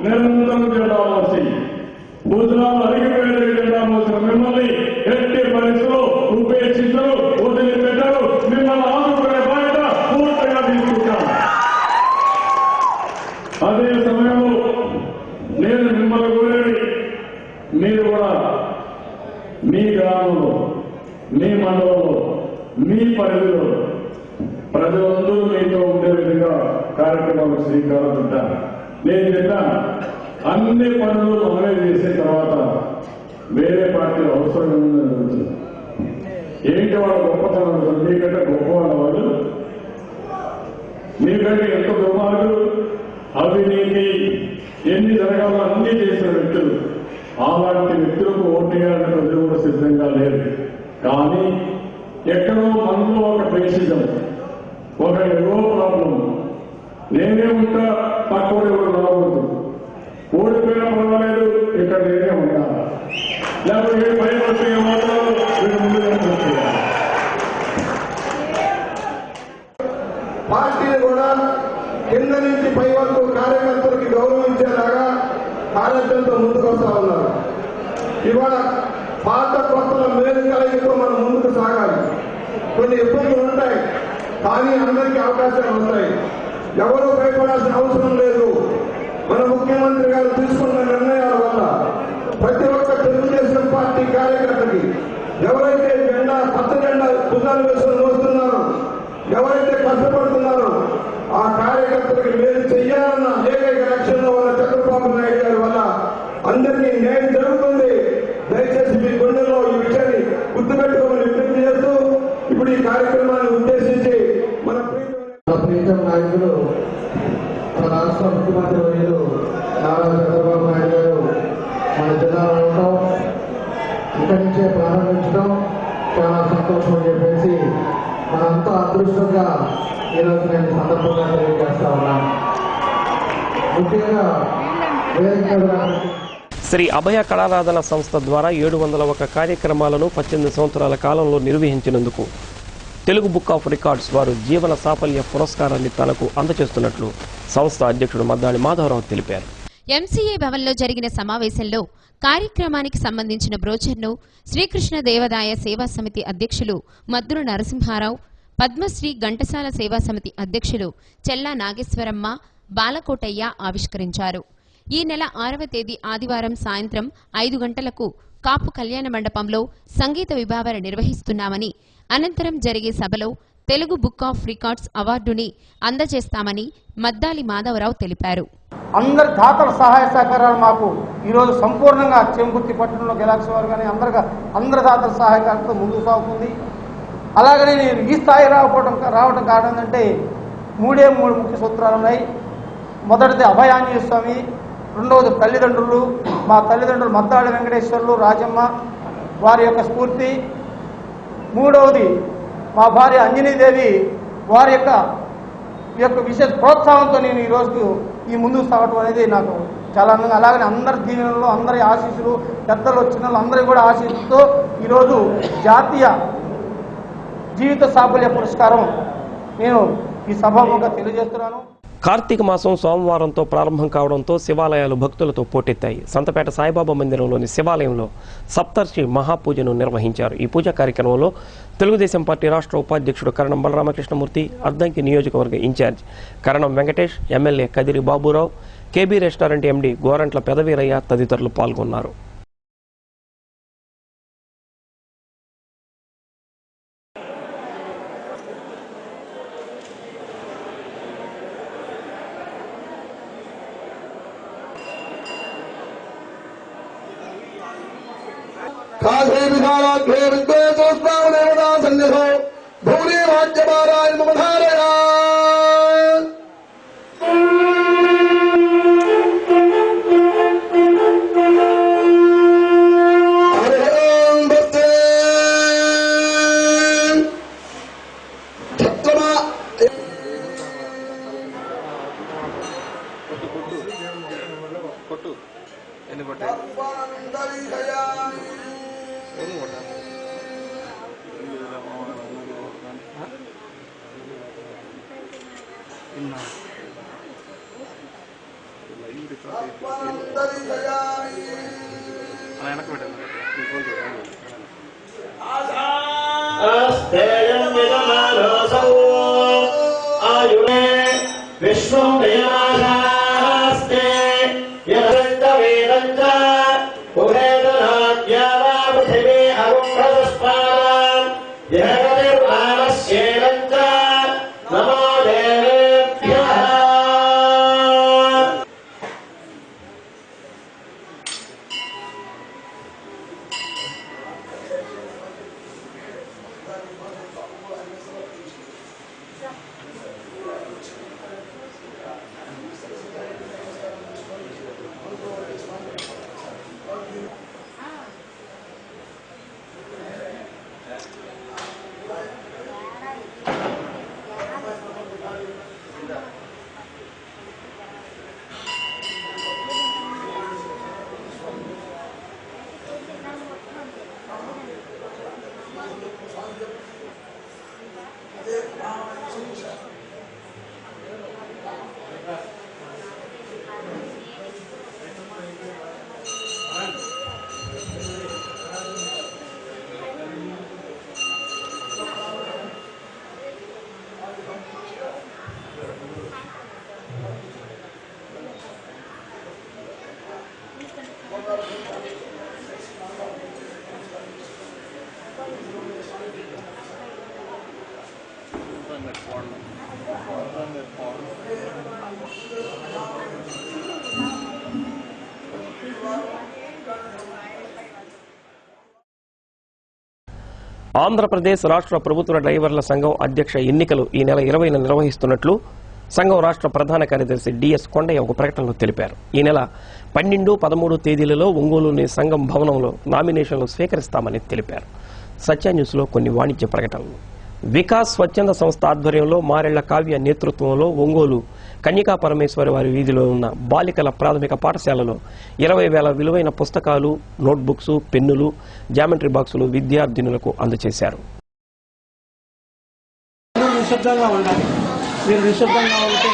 నిరంతరం జెండా మోసి భుజాలు అరిగిపోయేది జెండా మోసిన మిమ్మల్ని ఎట్టి పరిస్థితుల్లో ఉపేక్షించరు, వదిలిపెట్టరు. మిమ్మల్ని ఆదుకునే బాధ్యత పూర్తిగా తీసుకుంటాను. అదే సమయంలో నేను మిమ్మల్ని కోరేది, మీరు కూడా మీ గ్రామంలో, మీ మండలంలో, మీ పరిధిలో ప్రజలందరూ మీతో ఉండే విధంగా కార్యక్రమాలకు శ్రీకారం చుట్టాను. నేను చెప్పాను, అన్ని పనులు మనమే చేసిన తర్వాత వేరే పార్టీలు అవసరం ఉందని. ఏంటి వాళ్ళ గొప్పతనం? మీకంటే గొప్పవాళ్ళ వాళ్ళు, మీకంటే ఎంత దుర్మార్గులు, అవినీతి ఎన్ని జరగాలో అన్ని చేసిన వ్యక్తులు. అలాంటి వ్యక్తులకు ఓటేయాలని ప్రజలు కూడా సిద్ధంగా లేరు. కానీ ఎక్కడో మనలో ఒక ప్రేషిజం, ఒక ఎగో ప్రాబ్లం. నేనే ఉంటా, పక్కడు ఎవరు రాకూడదు. ఓడిపోయినా పర్వాలేదు, ఇక్కడ నేనే ఉంటా. లేకపోతే భయం వస్తే మాత్రం వీళ్ళు ముందుగా పార్టీలు కూడా కింద నుంచి పై వరకు కార్యకర్తలకి గౌరవించేలాగా కార్యక్రమంతో ముందుకు వస్తా ఉన్నారు. ఇవాళ పాత కొత్తల మేలు కలిగితో మనం ముందుకు సాగాలి. కొన్ని ఇబ్బందులు ఉంటాయి, కానీ అందరికీ అవకాశాలు వస్తాయి. ఎవరూ భయపడాల్సిన అవసరం లేదు. మన ముఖ్యమంత్రి గారు తీసుకున్న నిర్ణయాల వల్ల ప్రతి ఒక్క తెలుగుదేశం పార్టీ కార్యకర్తకి ఎవరైతే పచ్చ జెండా భుజాలు వేసుకుని వస్తున్నారో, ఎవరైతే కష్టపడుతున్నారో ఆ కార్యకర్తలకు మేలు చెయ్యాలన్న ఏకైక లక్ష్యంలో ఉన్న చంద్రబాబు నాయుడు గారి వల్ల అందరికీ న్యాయం జరుగుతుంది. దయచేసి మీ గుండెల్లో ఈ విషయాన్ని గుర్తుపెట్టుకోమని విజ్ఞప్తి చేస్తూ ఇప్పుడు ఈ కార్యక్రమాన్ని ఉద్దేశించి మన ప్రీతం నాయకులు, మన రాష్ట్ర ముఖ్యమంత్రి వర్యులు నారా చంద్రబాబు నాయుడు గారు మన జిల్లాలో ఉండటం, ఇక్కడి నుంచే ప్రారంభించడం చాలా సంతోషం అని చెప్పేసి మనంతా అదృష్టంగా ఈరోజు నేను సందర్భంగా తెలియజేస్తా ఉన్నాను. ముఖ్యంగా శ్రీ అభయ కళారాధన సంస్థ ద్వారా 701 కార్యక్రమాలను 18 సంవత్సరాల కాలంలో నిర్వహించినందుకు తెలుగు బుక్ ఆఫ్ రికార్డ్స్ వారు జీవన సాఫల్య పురస్కారాన్ని తనకు అందజేస్తున్నట్లు సంస్థ అధ్యక్షుడు మద్దాళి మాధవరావు తెలిపారు. ఎంసీఏ భవన్లో జరిగిన సమావేశంలో కార్యక్రమానికి సంబంధించిన బ్రోచర్ను శ్రీకృష్ణ దేవదాయ సేవా సమితి అధ్యక్షులు మద్దుల నరసింహారావు, పద్మశ్రీ ఘంటసాల సేవా సమితి అధ్యక్షులు చెల్లా నాగేశ్వరమ్మ, బాలకోటయ్య ఆవిష్కరించారు. ఈ నెల 6వ తేదీ ఆదివారం సాయంత్రం 5 గంటలకు కాపు కళ్యాణ మండపంలో సంగీత విభావన నిర్వహిస్తున్నామని, అనంతరం జరిగే సభలో తెలుగు బుక్ ఆఫ్ రికార్డ్స్ అవార్డుని అందజేస్తామని మద్దాలి మాధవరావు తెలిపారు. అందరి దాతల సహాయ సహకారాలు మాకు ఈరోజు సంపూర్ణంగా చెంకుర్తి పట్టణంలో గెలాక్సీ వారు కానీ అందరి దాతల సహాయకారంతో ముందుకు సాగుతుంది. అలాగనే నేను ఈ స్థాయి రావటం కారణం ఏంటంటే 3 ముఖ్య సూత్రాలు ఉన్నాయి. మొదటిది అభయ ఆంజనేయ స్వామి, రెండవది తల్లిదండ్రులు, మా తల్లిదండ్రులు మద్దాళి వెంకటేశ్వర్లు రాజమ్మ వారి యొక్క స్ఫూర్తి, మూడవది మా భార్య అంజనీదేవి వారి యొక్క విశేష ప్రోత్సాహంతో నేను ఈరోజు ఈ ముందుకు సాగటం అనేది నాకు చాలా ఆనందంగా, అలాగనే అందరి దీవెనలు, అందరి ఆశీస్సులు, పెద్దలు వచ్చిన అందరి కూడా ఆశీస్సులతో ఈరోజు జాతీయ జీవిత సాఫల్య పురస్కారం నేను ఈ సభాముఖంగా తెలియజేస్తున్నాను. కార్తీక మాసం సోమవారంతో ప్రారంభం కావడంతో శివాలయాలు భక్తులతో పోటెత్తాయి. సంతపేట సాయిబాబా మందిరంలోని శివాలయంలో సప్తర్షి మహాపూజను నిర్వహించారు. ఈ పూజా కార్యక్రమంలో తెలుగుదేశం పార్టీ రాష్ట్ర ఉపాధ్యక్షుడు కరణం బలరామకృష్ణమూర్తి, అద్దంకి నియోజకవర్గ incharge Karanam Venkatesh, MLA Kadiri Baburao, KB restaurant MD Gorantla Pedaveeraiah తదితరులు పాల్గొన్నారు. काधे विशालाग्रे विद्वेषोस्तावनेवदा सन्निधो भूरि राज्यभाराय मम धारया ఆంధ్రప్రదేశ్ రాష్ట్ర ప్రభుత్వ డ్రైవర్ల సంఘం అధ్యక్ష ఎన్నికలు ఈ నెల 20న నిర్వహిస్తున్నట్లు సంఘం రాష్ట్ర ప్రధాన కార్యదర్శి డిఎస్ కొండయ్య ఒక ప్రకటనలో తెలిపారు. ఈ నెల 12, 13 తేదీలలో ఒంగోలులోని సంఘం భవనంలో నామినేషన్లు స్వీకరిస్తామని తెలిపారు. సత్య న్యూస్లో కొన్ని వాణిజ్య ప్రకటనలు. వికాస్ స్వచ్ఛంద సంస్థ ఆధ్వర్యంలో మారెళ్ల కావ్య నేతృత్వంలో ఒంగోలు కన్యకా పరమేశ్వరి వారి వీధిలో ఉన్న బాలికల ప్రాథమిక పాఠశాలలో 20,000 విలువైన పుస్తకాలు, నోట్బుక్స్, పెన్నులు, జామెట్రీ బాక్సులు విద్యార్థినులకు అందజేశారు. నిశ్శబ్దంగా ఉండాలి. మీరు నిశ్శబ్దంగా ఉంటే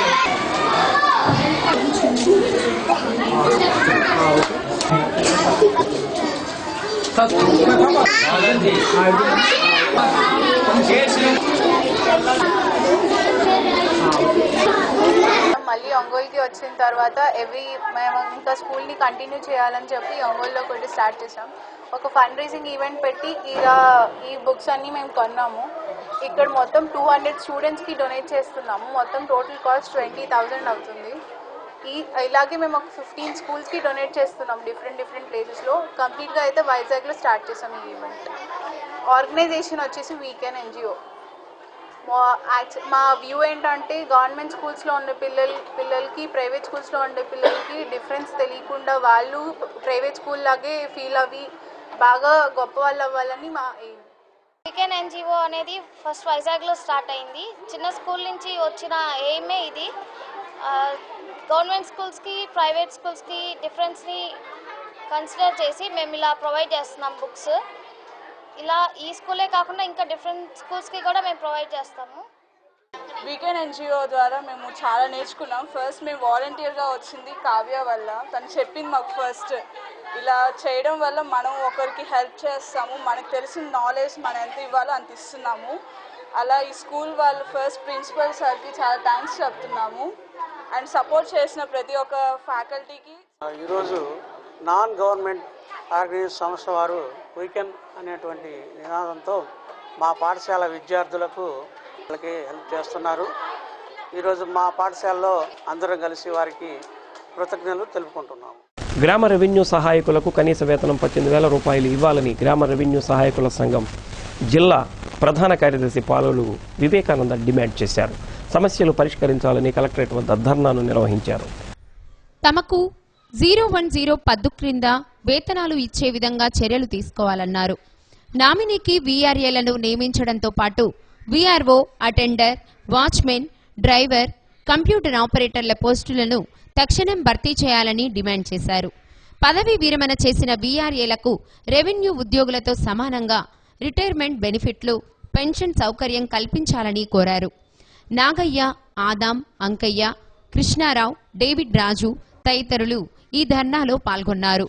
మళ్ళీ ఒంగోలుకి వచ్చిన తర్వాత మేము ఇంకా స్కూల్ని కంటిన్యూ చేయాలని చెప్పి ఒంగోలులో కూడా స్టార్ట్ చేసాం. ఒక ఫండ్ రైజింగ్ ఈవెంట్ పెట్టి ఈ బుక్స్ అన్నీ మేము కొన్నాము. ఇక్కడ మొత్తం 200 స్టూడెంట్స్కి డొనేట్ చేస్తున్నాము. మొత్తం టోటల్ కాస్ట్ 20,000 అవుతుంది. ఇలాగే మేము ఒక 15 స్కూల్స్కి డొనేట్ చేస్తున్నాం డిఫరెంట్ ప్లేసెస్లో. కంప్లీట్గా అయితే వైజాగ్లో స్టార్ట్ చేసాం ఈ ఈవెంట్. ఆర్గనైజేషన్ వచ్చేసి వీకెండ్ ఎన్జిఓ. మా వ్యూ ఏంటంటే గవర్నమెంట్ స్కూల్స్లో ఉండే పిల్లలకి ప్రైవేట్ స్కూల్స్లో ఉండే పిల్లలకి డిఫరెన్స్ తెలియకుండా వాళ్ళు ప్రైవేట్ స్కూల్ లాగే ఫీల్ అవి బాగా గొప్ప వాళ్ళు అవ్వాలని మా ఎయిమ్. వీకెండ్ ఎన్జిఓ అనేది ఫస్ట్ వైజాగ్లో స్టార్ట్ అయింది. చిన్న స్కూల్ నుంచి వచ్చిన ఎయిమే ఇది. గవర్నమెంట్ స్కూల్స్కి ప్రైవేట్ స్కూల్స్కి డిఫరెన్స్ని కన్సిడర్ చేసి మేము ఇలా ప్రొవైడ్ చేస్తున్నాం బుక్స్. ఇలా ఈ స్కూలే కాకుండా ఇంకా డిఫరెంట్ స్కూల్స్కి కూడా మేము ప్రొవైడ్ చేస్తాము. వీకెండ్ ఎన్జిఓ ద్వారా మేము చాలా నేర్చుకున్నాం. ఫస్ట్ మేము వాలంటీర్గా వచ్చింది కావ్య వల్ల. తను చెప్పింది మాకు ఫస్ట్ ఇలా చేయడం వల్ల మనం ఒకరికి హెల్ప్ చేస్తాము, మనకు తెలిసిన నాలెడ్జ్ మనం ఎంత ఇవ్వాలో అంత ఇస్తున్నాము. అలా ఈ స్కూల్ వాళ్ళు ఫస్ట్ ప్రిన్సిపల్ సార్కి చాలా థ్యాంక్స్ చెప్తున్నాము అండ్ సపోర్ట్ చేసిన ప్రతి ఒక్క ఫ్యాకల్టీకి. ఈరోజు నాన్ గవర్నమెంట్ ఆర్గనైజ్ సంస్థ వారు వీకెండ్ అనేటువంటి నినాదంతో మా పాఠశాల విద్యార్థులకు వాళ్ళకి హెల్ప్ చేస్తున్నారు. ఈరోజు మా పాఠశాలలో అందరం కలిసి వారికి కృతజ్ఞతలు తెలుపుకుంటున్నాము. గ్రామ రెవెన్యూ సహాయకులకు కనీస వేతనం 18,000 రూపాయలు ఇవ్వాలని గ్రామ రెవెన్యూ సహాయకుల సంఘం జిల్లా ప్రధాన కార్యదర్శి పాలలు వివేకానంద డిమాండ్ చేశారు. సమస్యలు పరిష్కరించాలని కలెక్టరేట్ వద్ద ధర్నాను నిర్వహించారు. తమకు 010 పద్దు క్రింద వేతనాలు ఇచ్చే విధంగా చర్యలు తీసుకోవాలన్నారు. నామినీకి వీఆర్ఏలను నియమించడంతో పాటు VRO, attender, watchman, driver, computer ఆపరేటర్ల పోస్టులను తక్షణం భర్తీ చేయాలని డిమాండ్ చేశారు. పదవీ విరమణ చేసిన వీఆర్ఏలకు రెవెన్యూ ఉద్యోగులతో సమానంగా రిటైర్మెంట్ బెనిఫిట్లు, పెన్షన్ సౌకర్యం కల్పించాలని కోరారు. నాగయ్య, ఆదాం, అంకయ్య, కృష్ణారావు, డేవిడ్ రాజు తదితరులు ఈ ధర్నాలో పాల్గొన్నారు.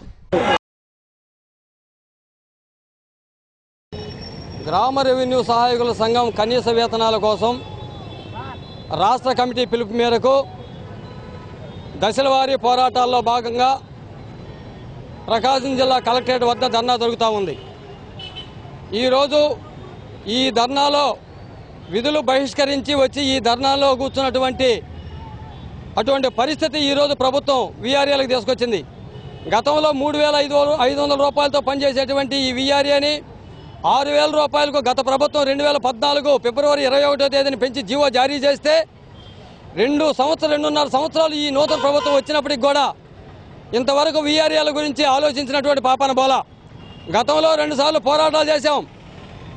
గ్రామ రెవెన్యూ సహాయకుల సంఘం కనీస వేతనాల కోసం రాష్ట్ర కమిటీ పిలుపు మేరకు దశలవారీ పోరాటాల్లో భాగంగా ప్రకాశం జిల్లా కలెక్టరేట్ వద్ద ధర్నా జరుగుతూ ఉంది. ఈరోజు ఈ ధర్నాలో విధులు బహిష్కరించి వచ్చి ఈ ధర్నాలో కూర్చున్నటువంటి అటువంటి పరిస్థితి ఈరోజు ప్రభుత్వం వీఆర్ఏలకు తీసుకొచ్చింది. గతంలో 3,500 రూపాయలతో పనిచేసేటువంటి ఈ వీఆర్ఏని 6,000 రూపాయలకు గత ప్రభుత్వం 2014 ఫిబ్రవరి 21వ తేదీని పెంచి జీవో జారీ చేస్తే 2.5 సంవత్సరాలు ఈ నూతన ప్రభుత్వం వచ్చినప్పటికి కూడా ఇంతవరకు వీఆర్ఏల గురించి ఆలోచించినటువంటి పాపన బోలా. గతంలో 2 సార్లు పోరాటాలు చేశాం.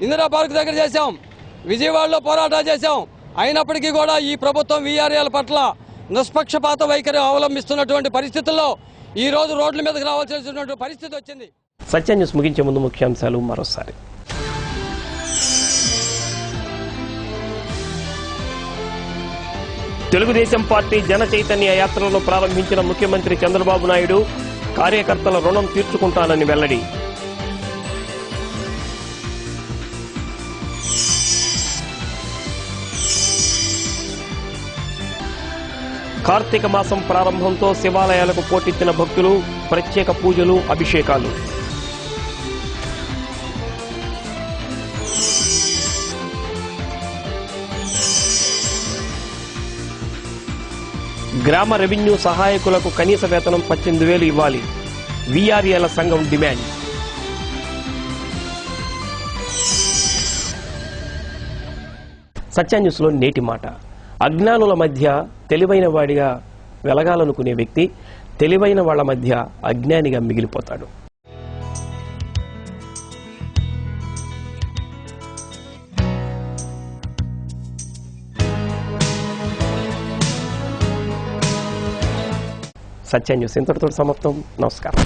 ఇందిరా పార్క్ దగ్గర చేశాం, విజయవాడలో పోరాటాలు చేశాం. అయినప్పటికీ కూడా ఈ ప్రభుత్వం వీఆర్ఏల పట్ల నిష్పక్షపాత వైఖరి అవలంబిస్తున్నటువంటి పరిస్థితుల్లో ఈ రోజు రోడ్ల మీదకి రావాల్సినటువంటి పరిస్థితి వచ్చింది. సత్య న్యూస్ ముగించే ముందు ముఖ్యాంశాలు మరోసారి. తెలుగుదేశం పార్టీ జన చైతన్య యాత్రలను ప్రారంభించిన ముఖ్యమంత్రి చంద్రబాబు నాయుడు కార్యకర్తల రుణం తీర్చుకుంటానని వెల్లడి. కార్తీక మాసం ప్రారంభంతో శివాలయాలకు పోటెత్తిన భక్తులు, ప్రత్యేక పూజలు, అభిషేకాలు. గ్రామ రెవెన్యూ సహాయకులకు కనీస వేతనం 18,000 ఇవ్వాలి, వీఆర్ఏల సంఘం డిమాండ్. సత్య న్యూస్లో నేటి మాట. అజ్ఞానుల మధ్య తెలివైన వాడిగా వెలగాలనుకునే వ్యక్తి తెలివైన వాళ్ల మధ్య అజ్ఞానిగా మిగిలిపోతాడు. సత్య న్యూస్ ఇంతటితో సమాప్తం. నమస్కారం.